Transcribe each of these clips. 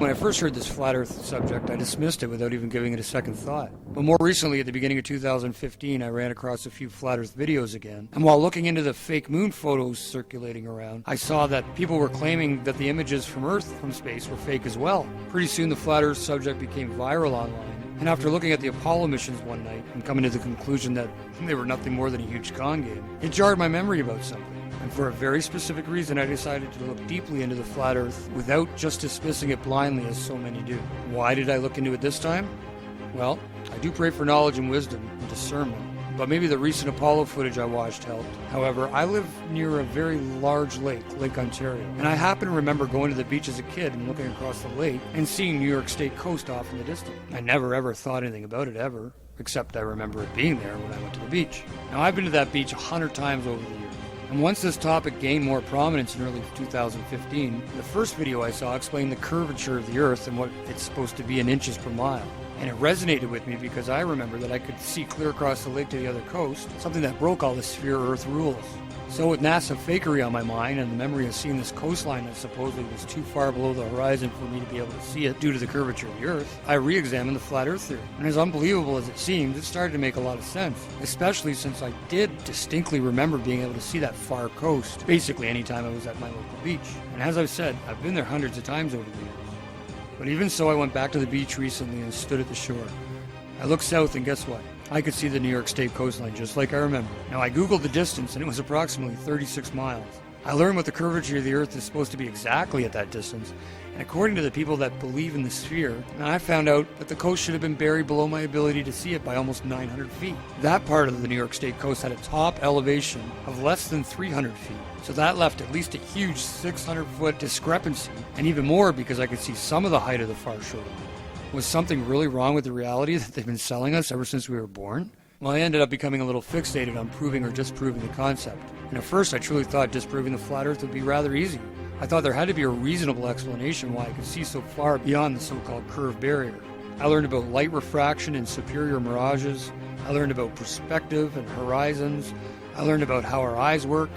When I first heard this flat earth subject, I dismissed it without even giving it a second thought. But more recently, at the beginning of 2015, I ran across a few flat earth videos again. And while looking into the fake moon photos circulating around, I saw that people were claiming that the images from Earth from space were fake as well. Pretty soon the flat earth subject became viral online. And after looking at the Apollo missions one night and coming to the conclusion that they were nothing more than a huge con game, it jarred my memory about something. And for a very specific reason, I decided to look deeply into the flat earth without just dismissing it blindly as so many do. Why did I look into it this time? Well, I do pray for knowledge and wisdom and discernment, but maybe the recent Apollo footage I watched helped. However, I live near a very large lake, Lake Ontario, and I happen to remember going to the beach as a kid and looking across the lake and seeing New York State coast off in the distance. I never ever thought anything about it ever, except I remember it being there when I went to the beach. Now, I've been to that beach 100 times over the years. And once this topic gained more prominence in early 2015, the first video I saw explained the curvature of the Earth and what it's supposed to be in inches per mile. And it resonated with me because I remember that I could see clear across the lake to the other coast, something that broke all the sphere Earth rules. So with NASA fakery on my mind and the memory of seeing this coastline that supposedly was too far below the horizon for me to be able to see it due to the curvature of the Earth, I re-examined the flat Earth theory. And as unbelievable as it seemed, it started to make a lot of sense, especially since I did distinctly remember being able to see that far coast basically anytime I was at my local beach. And as I've said, I've been there hundreds of times over the years. But even so, I went back to the beach recently and stood at the shore. I looked south and guess what? I could see the New York State coastline just like I remember. Now, I googled the distance and it was approximately 36 miles. I learned what the curvature of the Earth is supposed to be exactly at that distance, and according to the people that believe in the sphere, I found out that the coast should have been buried below my ability to see it by almost 900 feet. That part of the New York State coast had a top elevation of less than 300 feet, so that left at least a huge 600-foot discrepancy, and even more because I could see some of the height of the far shore. Was something really wrong with the reality that they've been selling us ever since we were born? Well, I ended up becoming a little fixated on proving or disproving the concept. And at first I truly thought disproving the flat Earth would be rather easy. I thought there had to be a reasonable explanation why I could see so far beyond the so-called curved barrier. I learned about light refraction and superior mirages. I learned about perspective and horizons. I learned about how our eyes work.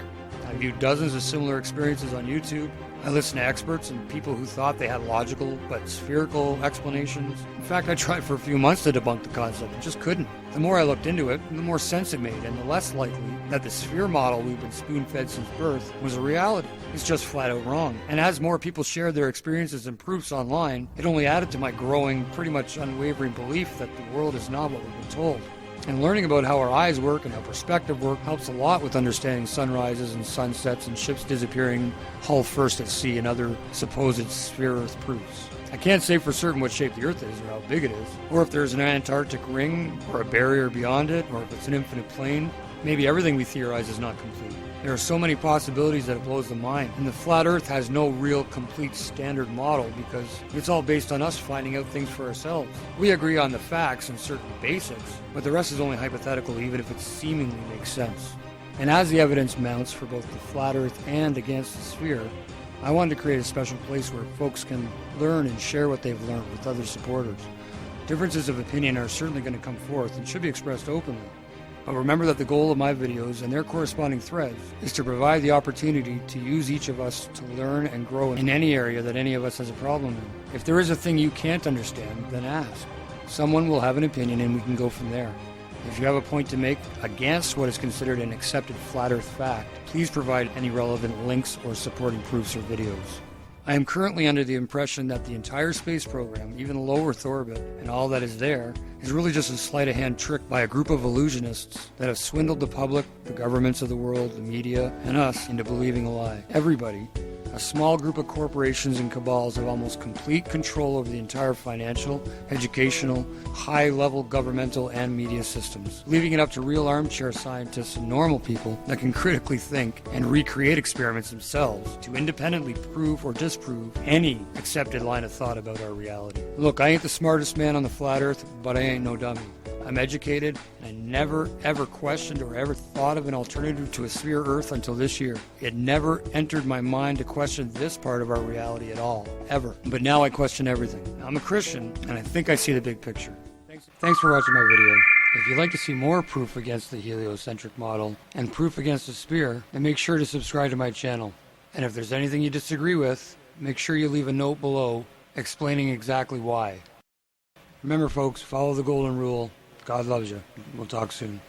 I viewed dozens of similar experiences on YouTube. I listened to experts and people who thought they had logical but spherical explanations. In fact, I tried for a few months to debunk the concept and just couldn't. The more I looked into it, the more sense it made, and the less likely that the sphere model we've been spoon-fed since birth was a reality. It's just flat out wrong. And as more people shared their experiences and proofs online, it only added to my growing, pretty much unwavering belief that the world is not what we've been told. And learning about how our eyes work and how perspective work helps a lot with understanding sunrises and sunsets and ships disappearing hull first at sea and other supposed sphere Earth proofs. I can't say for certain what shape the Earth is or how big it is, or if there's an Antarctic ring or a barrier beyond it, or if it's an infinite plane. Maybe everything we theorize is not complete. There are so many possibilities that it blows the mind, and the flat Earth has no real complete standard model because it's all based on us finding out things for ourselves. We agree on the facts and certain basics, but the rest is only hypothetical even if it seemingly makes sense. And as the evidence mounts for both the flat Earth and against the sphere, I wanted to create a special place where folks can learn and share what they've learned with other supporters. Differences of opinion are certainly going to come forth and should be expressed openly. But remember that the goal of my videos and their corresponding threads is to provide the opportunity to use each of us to learn and grow in any area that any of us has a problem in. If there is a thing you can't understand, then ask. Someone will have an opinion and we can go from there. If you have a point to make against what is considered an accepted flat Earth fact, please provide any relevant links or supporting proofs or videos. I am currently under the impression that the entire space program, even low Earth orbit, and all that is there, is really just a sleight-of-hand trick by a group of illusionists that have swindled the public, the governments of the world, the media, and us into believing a lie. Everybody, a small group of corporations and cabals have almost complete control over the entire financial, educational, high-level governmental and media systems, leaving it up to real armchair scientists and normal people that can critically think and recreate experiments themselves to independently prove or disprove any accepted line of thought about our reality. Look, I ain't the smartest man on the flat Earth, but I ain't no dummy. I'm educated, and I never ever questioned or ever thought of an alternative to a sphere Earth until this year. It never entered my mind to question this part of our reality at all, ever. But now I question everything. I'm a Christian, and I think I see the big picture. Thanks for watching my video. If you'd like to see more proof against the heliocentric model and proof against the sphere, then make sure to subscribe to my channel. And if there's anything you disagree with, make sure you leave a note below explaining exactly why. Remember, folks, follow the golden rule. God loves you. We'll talk soon.